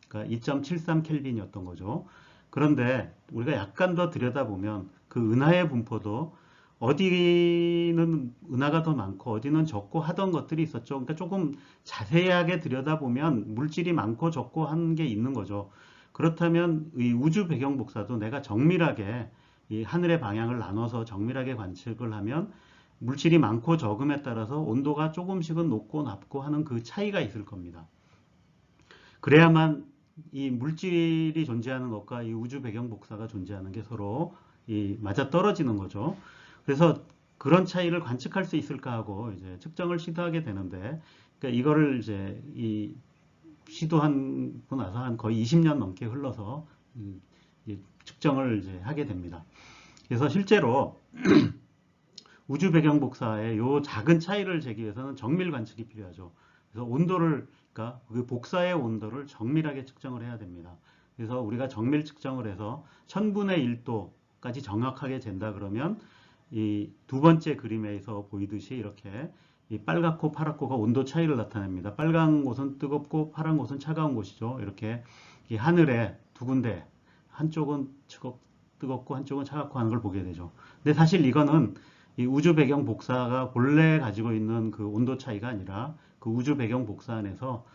그러니까 2.73 켈빈이었던 거죠. 그런데 우리가 약간 더 들여다보면 그 은하의 분포도 어디는 은하가 더 많고 어디는 적고 하던 것들이 있었죠. 그러니까 조금 자세하게 들여다보면 물질이 많고 적고 하는 게 있는 거죠. 그렇다면 이 우주 배경 복사도 내가 정밀하게 이 하늘의 방향을 나눠서 정밀하게 관측을 하면 물질이 많고 적음에 따라서 온도가 조금씩은 높고 낮고 하는 그 차이가 있을 겁니다. 그래야만 이 물질이 존재하는 것과 이 우주 배경 복사가 존재하는 게 서로 맞아 떨어지는 거죠. 그래서 그런 차이를 관측할 수 있을까 하고 이제 측정을 시도하게 되는데, 그러니까 이거를 이제 시도하고 나서 한 거의 20년 넘게 흘러서 측정을 이제 하게 됩니다. 그래서 실제로 우주 배경 복사의 요 작은 차이를 재기 위해서는 정밀 관측이 필요하죠. 그래서 그러니까 그 복사의 온도를 정밀하게 측정을 해야 됩니다. 그래서 우리가 정밀 측정을 해서 1000분의 1도까지 정확하게 잰다 그러면 이 두 번째 그림에서 보이듯이 이렇게 이 빨갛고 파랗고가 온도 차이를 나타냅니다. 빨간 곳은 뜨겁고 파란 곳은 차가운 곳이죠. 이렇게 이 하늘에 두 군데, 한쪽은 뜨겁고 한쪽은 차갑고 하는 걸 보게 되죠. 근데 사실 이거는 이 우주 배경 복사가 본래 가지고 있는 그 온도 차이가 아니라 그 우주 배경 복사 안에서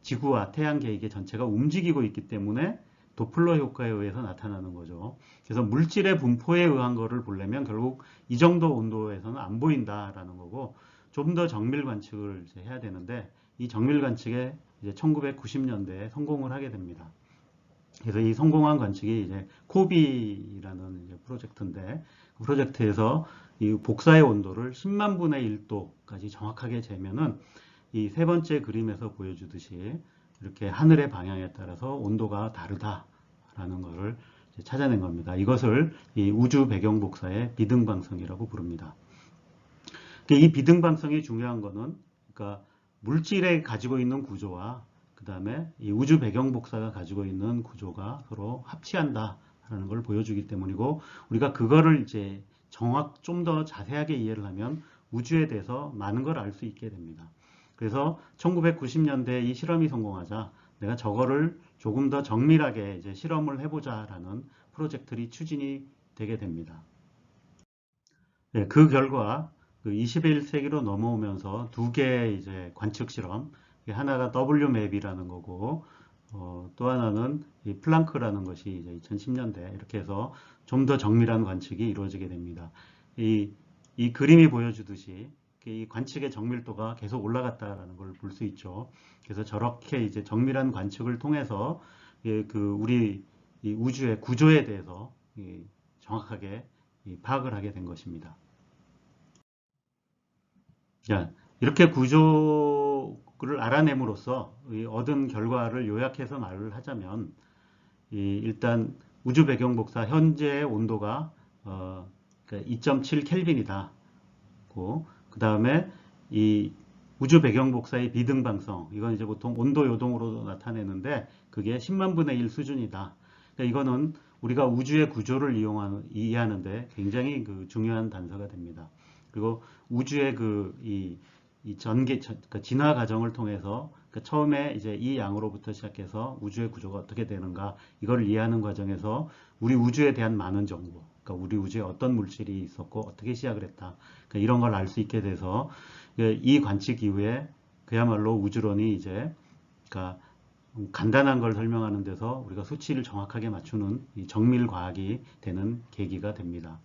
지구와 태양 계획의 전체가 움직이고 있기 때문에 도플러 효과에 의해서 나타나는 거죠. 그래서 물질의 분포에 의한 거를 보려면 결국 이 정도 온도에서는 안 보인다라는 거고, 좀 더 정밀 관측을 이제 해야 되는데 이 정밀 관측에 이제 1990년대에 성공을 하게 됩니다. 그래서 이 성공한 관측이 이제 코비라는 이제 프로젝트인데, 그 프로젝트에서 이 복사의 온도를 10만 분의 1도까지 정확하게 재면은 이 세 번째 그림에서 보여주듯이 이렇게 하늘의 방향에 따라서 온도가 다르다라는 것을 찾아낸 겁니다. 이것을 이 우주 배경 복사의 비등방성이라고 부릅니다. 이 비등방성이 중요한 거는 그러니까 물질에 가지고 있는 구조와 그 다음에 이 우주 배경 복사가 가지고 있는 구조가 서로 합치한다라는 걸 보여주기 때문이고 우리가 그거를 이제 좀 더 자세하게 이해를 하면 우주에 대해서 많은 걸 알 수 있게 됩니다. 그래서 1990년대 이 실험이 성공하자 내가 저거를 조금 더 정밀하게 이제 실험을 해보자라는 프로젝트들이 추진이 되게 됩니다. 네, 그 결과 그 21세기로 넘어오면서 두 개의 이제 관측 실험, 하나가 WMAP이라는 거고 또 하나는 이 플랑크라는 것이 이제 2010년대 이렇게 해서 좀 더 정밀한 관측이 이루어지게 됩니다. 이 그림이 보여주듯이 이 관측의 정밀도가 계속 올라갔다라는 걸 볼 수 있죠. 그래서 저렇게 이제 정밀한 관측을 통해서 그 우리 이 우주의 구조에 대해서 정확하게 파악을 하게 된 것입니다. 자, 이렇게 구조를 알아냄으로써 얻은 결과를 요약해서 말을 하자면 일단 우주 배경 복사 현재의 온도가 2.7 켈빈이다. 그 다음에 이 우주 배경 복사의 비등방성, 이건 이제 보통 온도 요동으로 나타내는데 그게 10만 분의 1 수준이다. 그러니까 이거는 우리가 우주의 구조를 이해하는데 굉장히 그 중요한 단서가 됩니다. 그리고 우주의 이 그러니까 진화 과정을 통해서 그러니까 처음에 이제 이 양으로부터 시작해서 우주의 구조가 어떻게 되는가 이걸 이해하는 과정에서 우리 우주에 대한 많은 정보, 그러니까 우리 우주에 어떤 물질이 있었고 어떻게 시작을 했다, 그러니까 이런 걸 알 수 있게 돼서 이 관측 이후에 그야말로 우주론이 이제 그러니까 간단한 걸 설명하는 데서 우리가 수치를 정확하게 맞추는 이 정밀 과학이 되는 계기가 됩니다.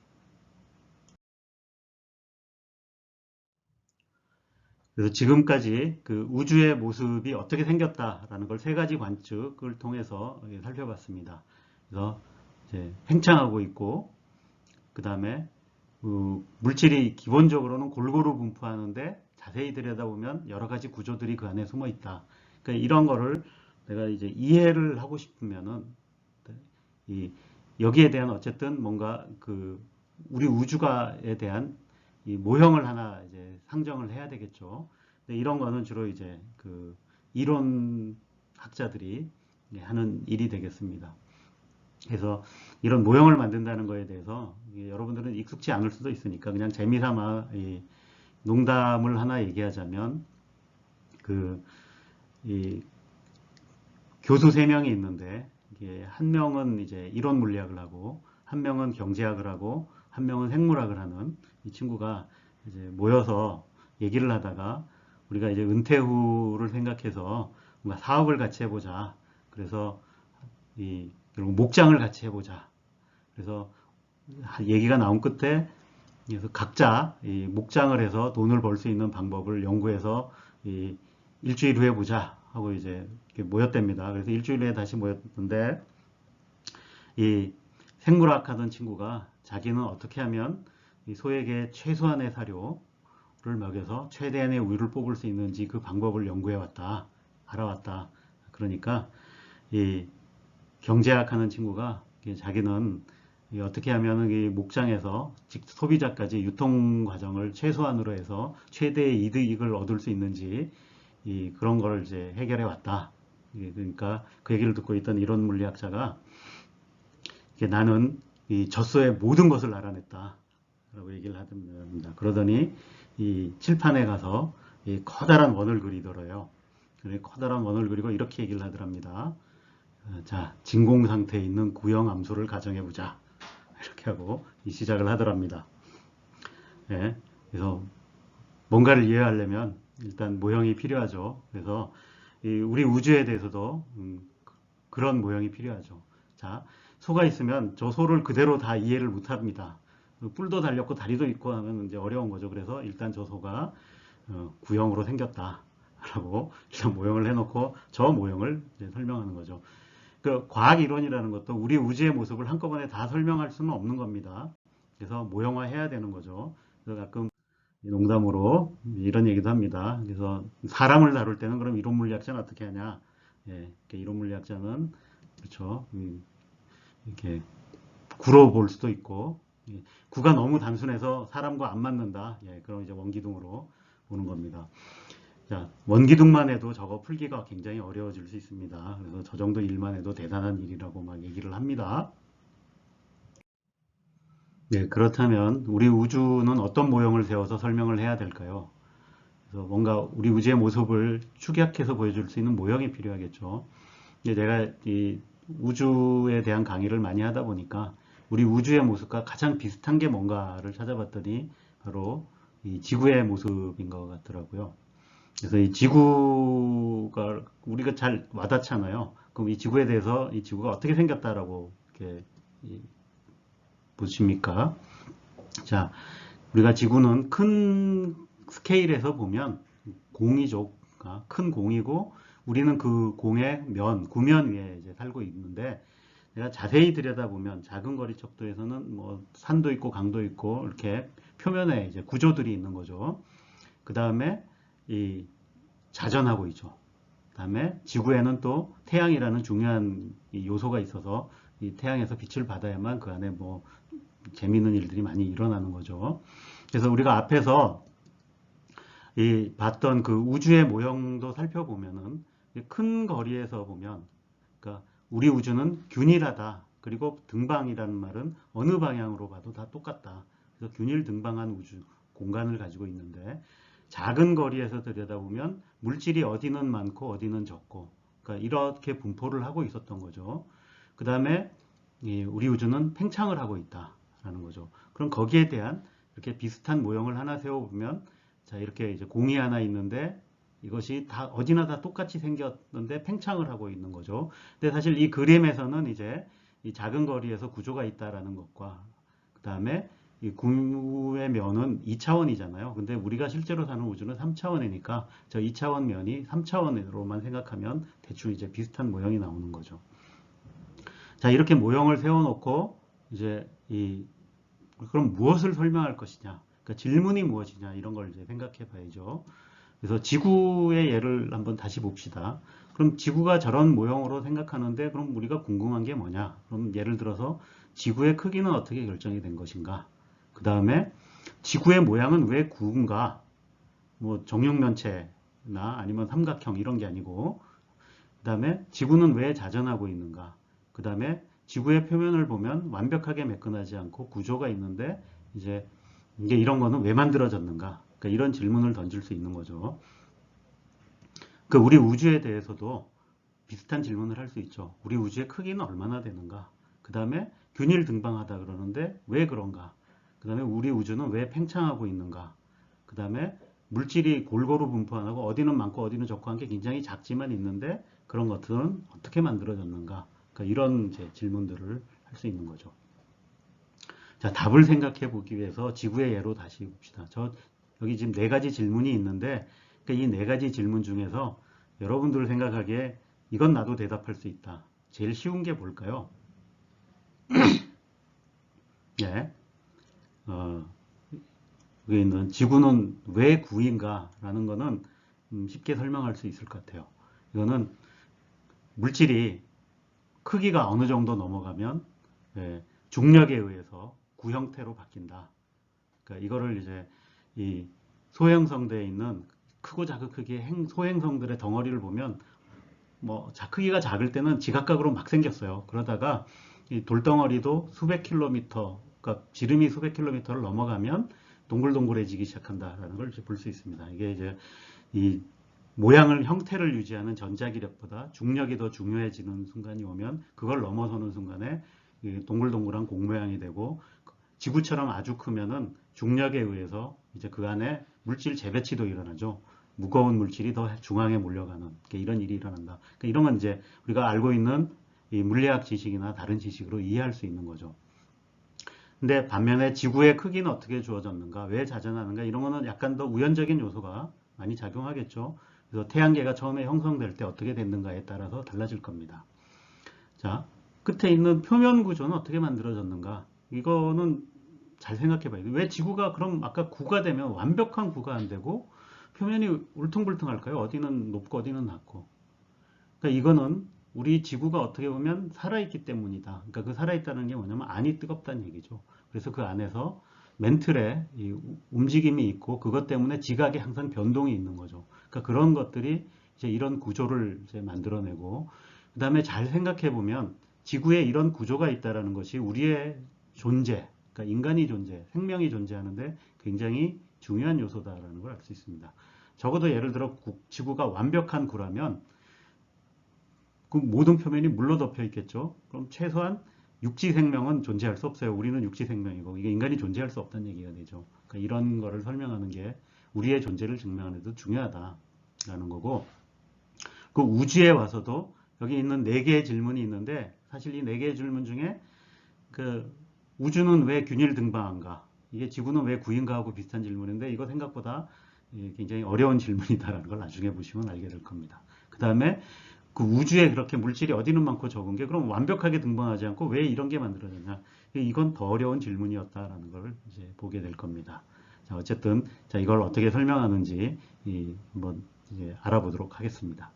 그래서 지금까지 그 우주의 모습이 어떻게 생겼다라는 걸 세 가지 관측을 통해서 살펴봤습니다. 그래서 이제 팽창하고 있고, 그 다음에 물질이 기본적으로는 골고루 분포하는데 자세히 들여다보면 여러 가지 구조들이 그 안에 숨어 있다. 그러니까 이런 거를 내가 이제 이해를 하고 싶으면은 여기에 대한 어쨌든 뭔가 그 우리 우주가에 대한 이 모형을 하나 이제 상정을 해야 되겠죠. 근데 이런 거는 주로 이제 그 이론 학자들이 하는 일이 되겠습니다. 그래서 이런 모형을 만든다는 거에 대해서 여러분들은 익숙치 않을 수도 있으니까 그냥 재미삼아 농담을 하나 얘기하자면 이 교수 3명이 있는데 한 명은 이제 이론 물리학을 하고 한 명은 경제학을 하고 한 명은 생물학을 하는 이 친구가 이제 모여서 얘기를 하다가 우리가 이제 은퇴 후를 생각해서 뭔가 사업을 같이 해보자. 그래서 그리고 목장을 같이 해보자. 그래서 얘기가 나온 끝에 그래서 각자 목장을 해서 돈을 벌 수 있는 방법을 연구해서 일주일 후에 보자 하고 이제 모였답니다. 그래서 일주일 후에 다시 모였는데 이 생물학 하던 친구가 자기는 어떻게 하면 이 소에게 최소한의 사료를 먹여서 최대한의 우유를 뽑을 수 있는지 그 방법을 연구해 왔다, 알아왔다. 그러니까 이 경제학 하는 친구가 자기는 어떻게 하면 이 목장에서 소비자까지 유통 과정을 최소한으로 해서 최대의 이득을 얻을 수 있는지 그런 걸 이제 해결해 왔다. 그러니까 그 얘기를 듣고 있던 이론 물리학자가 나는 이 젖소의 모든 것을 알아냈다 라고 얘기를 합니다. 그러더니 이 칠판에 가서 이 커다란 원을 그리더래요. 커다란 원을 그리고 이렇게 얘기를 하더랍니다. 자, 진공 상태에 있는 구형 함수를 가정해 보자. 이렇게 하고 시작을 하더랍니다. 예, 그래서 뭔가를 이해하려면 일단 모형이 필요하죠. 그래서 우리 우주에 대해서도 그런 모형이 필요하죠. 자, 소가 있으면 저 소를 그대로 다 이해를 못 합니다. 뿔도 달렸고 다리도 있고 하면 이제 어려운 거죠. 그래서 일단 저 소가 구형으로 생겼다 라고 일단 모형을 해놓고 저 모형을 이제 설명하는 거죠. 그 과학 이론이라는 것도 우리 우주의 모습을 한꺼번에 다 설명할 수는 없는 겁니다. 그래서 모형화해야 되는 거죠. 그래서 가끔 농담으로 이런 얘기도 합니다. 그래서 사람을 다룰 때는 그럼 이론 물리학자는 어떻게 하냐? 예, 이론 물리학자는 그렇죠. 이렇게 구로 볼 수도 있고, 예, 구가 너무 단순해서 사람과 안 맞는다. 예, 그럼 이제 원기둥으로 보는 겁니다. 자, 원기둥만 해도 저거 풀기가 굉장히 어려워질 수 있습니다. 그래서 저 정도 일만 해도 대단한 일이라고 막 얘기를 합니다. 네, 그렇다면 우리 우주는 어떤 모형을 세워서 설명을 해야 될까요? 그래서 뭔가 우리 우주의 모습을 축약해서 보여줄 수 있는 모형이 필요하겠죠. 근데 내가 이 우주에 대한 강의를 많이 하다 보니까 우리 우주의 모습과 가장 비슷한 게 뭔가를 찾아봤더니 바로 이 지구의 모습인 것 같더라고요. 그래서 이 지구가 우리가 잘 와닿잖아요. 그럼 이 지구에 대해서 이 지구가 어떻게 생겼다라고 이렇게 보십니까? 자, 우리가 지구는 큰 스케일에서 보면 공이죠. 큰 공이고 우리는 그 공의 구면 위에 이제 살고 있는데 내가 자세히 들여다보면 작은 거리 척도에서는 뭐 산도 있고 강도 있고 이렇게 표면에 이제 구조들이 있는 거죠. 그 다음에 이 자전하고 있죠. 그 다음에 지구에는 또 태양이라는 중요한 요소가 있어서 이 태양에서 빛을 받아야만 그 안에 뭐 재미있는 일들이 많이 일어나는 거죠. 그래서 우리가 앞에서 이 봤던 그 우주의 모형도 살펴보면은 큰 거리에서 보면 그러니까 우리 우주는 균일하다. 그리고 등방이라는 말은 어느 방향으로 봐도 다 똑같다. 그래서 균일 등방한 우주 공간을 가지고 있는데 작은 거리에서 들여다보면 물질이 어디는 많고 어디는 적고 그러니까 이렇게 분포를 하고 있었던 거죠. 그 다음에 우리 우주는 팽창을 하고 있다라는 거죠. 그럼 거기에 대한 이렇게 비슷한 모형을 하나 세워보면 자 이렇게 이제 공이 하나 있는데 이것이 다 어디나 다 똑같이 생겼는데 팽창을 하고 있는 거죠. 근데 사실 이 그림에서는 이제 이 작은 거리에서 구조가 있다라는 것과 그 다음에 이 구의 면은 2차원이잖아요. 근데 우리가 실제로 사는 우주는 3차원이니까 저 2차원 면이 3차원으로만 생각하면 대충 이제 비슷한 모형이 나오는 거죠. 자, 이렇게 모형을 세워놓고 이제 그럼 무엇을 설명할 것이냐? 그러니까 질문이 무엇이냐? 이런 걸 이제 생각해 봐야죠. 그래서 지구의 예를 한번 다시 봅시다. 그럼 지구가 저런 모형으로 생각하는데 그럼 우리가 궁금한 게 뭐냐? 그럼 예를 들어서 지구의 크기는 어떻게 결정이 된 것인가? 그 다음에 지구의 모양은 왜 구운가? 뭐 정육면체나 아니면 삼각형 이런 게 아니고 그 다음에 지구는 왜 자전하고 있는가? 그 다음에 지구의 표면을 보면 완벽하게 매끈하지 않고 구조가 있는데 이제 이런 거는 왜 만들어졌는가? 그러니까 이런 질문을 던질 수 있는 거죠. 그 우리 우주에 대해서도 비슷한 질문을 할 수 있죠. 우리 우주의 크기는 얼마나 되는가? 그 다음에 균일 등방하다 그러는데 왜 그런가? 그 다음에 우리 우주는 왜 팽창하고 있는가? 그 다음에 물질이 골고루 분포 안 하고 어디는 많고 어디는 적고 한 게 굉장히 작지만 있는데 그런 것들은 어떻게 만들어졌는가? 그러니까 이런 이제 질문들을 할 수 있는 거죠. 자, 답을 생각해 보기 위해서 지구의 예로 다시 봅시다. 여기 지금 네 가지 질문이 있는데 그러니까 이 네 가지 질문 중에서 여러분들 생각하기에 이건 나도 대답할 수 있다. 제일 쉬운 게 뭘까요? 예. 여기 있는 지구는 왜 구인가? 라는 거는 쉽게 설명할 수 있을 것 같아요. 이거는 물질이 크기가 어느 정도 넘어가면 예, 중력에 의해서 구형태로 바뀐다. 그러니까 이거를 이제 이 소행성대에 있는 크고 작은 크기의 소행성들의 덩어리를 보면 뭐 크기가 작을 때는 지각각으로 막 생겼어요. 그러다가 이 돌덩어리도 수백 킬로미터, 그러니까 지름이 수백 킬로미터를 넘어가면 동글동글해지기 시작한다라는 걸 볼 수 있습니다. 이게 이제 이 모양을 형태를 유지하는 전자기력보다 중력이 더 중요해지는 순간이 오면 그걸 넘어서는 순간에 동글동글한 공 모양이 되고 지구처럼 아주 크면은 중력에 의해서 이제 그 안에 물질 재배치도 일어나죠. 무거운 물질이 더 중앙에 몰려가는 이런 일이 일어난다. 그러니까 이런 건 이제 우리가 알고 있는 이 물리학 지식이나 다른 지식으로 이해할 수 있는 거죠. 근데 반면에 지구의 크기는 어떻게 주어졌는가, 왜 자전하는가 이런 거는 약간 더 우연적인 요소가 많이 작용하겠죠. 그래서 태양계가 처음에 형성될 때 어떻게 됐는가에 따라서 달라질 겁니다. 자, 끝에 있는 표면 구조는 어떻게 만들어졌는가? 이거는 잘 생각해 봐요. 왜 지구가 그럼 아까 구가 되면 완벽한 구가 안 되고 표면이 울퉁불퉁할까요? 어디는 높고 어디는 낮고. 그러니까 이거는 우리 지구가 어떻게 보면 살아있기 때문이다. 그러니까 그 살아있다는 게 뭐냐면 안이 뜨겁다는 얘기죠. 그래서 그 안에서 멘틀에 이 움직임이 있고 그것 때문에 지각에 항상 변동이 있는 거죠. 그러니까 그런 것들이 이제 이런 구조를 이제 만들어내고 그 다음에 잘 생각해 보면 지구에 이런 구조가 있다라는 것이 우리의 존재, 그러니까 인간이 존재, 생명이 존재하는데 굉장히 중요한 요소다라는 걸 알 수 있습니다. 적어도 예를 들어 지구가 완벽한 구라면 그 모든 표면이 물로 덮여 있겠죠. 그럼 최소한 육지 생명은 존재할 수 없어요. 우리는 육지 생명이고 이게 인간이 존재할 수 없다는 얘기가 되죠. 그러니까 이런 거를 설명하는 게 우리의 존재를 증명하는 데도 중요하다라는 거고 그 우주에 와서도 여기 있는 네 개의 질문이 있는데 사실 이 네 개의 질문 중에 그 우주는 왜 균일 등방한가? 이게 지구는 왜 구인가 하고 비슷한 질문인데 이거 생각보다 굉장히 어려운 질문이다라는 걸 나중에 보시면 알게 될 겁니다. 그 다음에 그 우주에 그렇게 물질이 어디는 많고 적은 게 그럼 완벽하게 등반하지 않고 왜 이런 게 만들어졌냐? 이건 더 어려운 질문이었다라는 걸 이제 보게 될 겁니다. 자, 어쨌든 자, 이걸 어떻게 설명하는지 한번 이제 알아보도록 하겠습니다.